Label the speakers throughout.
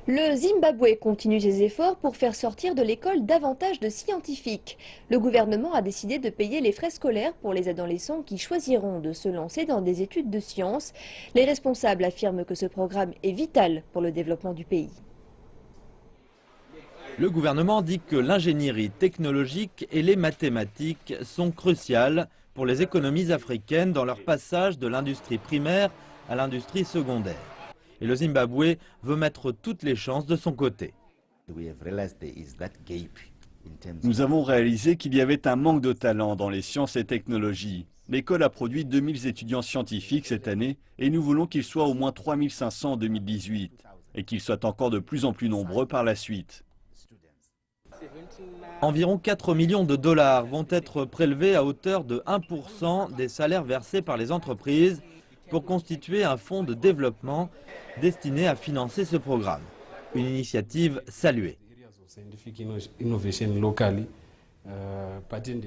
Speaker 1: Le Zimbabwe continue ses efforts pour faire sortir de l'école davantage de scientifiques. Le gouvernement a décidé de payer les frais scolaires pour les adolescents qui choisiront de se lancer dans des études de sciences. Les responsables affirment que ce programme est vital pour le développement du pays.
Speaker 2: Le gouvernement dit que l'ingénierie technologique et les mathématiques sont cruciales pour les économies africaines dans leur passage de l'industrie primaire à l'industrie secondaire. Et le Zimbabwe veut mettre toutes les chances de son côté.
Speaker 3: Nous avons réalisé qu'il y avait un manque de talent dans les sciences et technologies. L'école a produit 2000 étudiants scientifiques cette année et nous voulons qu'ils soient au moins 3500 en 2018 et qu'ils soient encore de plus en plus nombreux par la suite.
Speaker 2: Environ 4 millions de dollars vont être prélevés à hauteur de 1% des salaires versés par les entreprises pour constituer un fonds de développement destiné à financer ce programme. Une initiative saluée.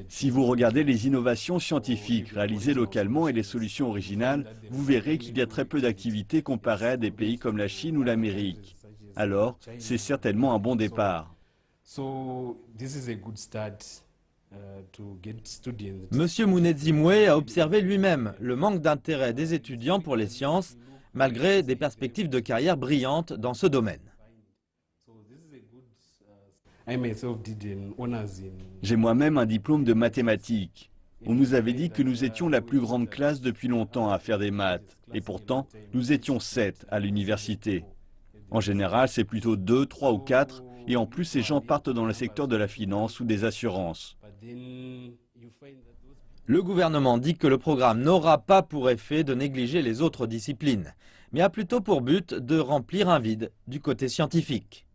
Speaker 3: Si vous regardez les innovations scientifiques réalisées localement et les solutions originales, vous verrez qu'il y a très peu d'activités comparées à des pays comme la Chine ou l'Amérique. Alors, c'est certainement un bon départ.
Speaker 2: Monsieur Munedzimwe a observé lui-même le manque d'intérêt des étudiants pour les sciences, malgré des perspectives de carrière brillantes dans ce domaine.
Speaker 3: J'ai moi-même un diplôme de mathématiques. On nous avait dit que nous étions la plus grande classe depuis longtemps à faire des maths. Et pourtant, nous étions 7 à l'université. En général, c'est plutôt 2, 3 ou 4. Et en plus, ces gens partent dans le secteur de la finance ou des assurances.
Speaker 2: Le gouvernement dit que le programme n'aura pas pour effet de négliger les autres disciplines, mais a plutôt pour but de remplir un vide du côté scientifique.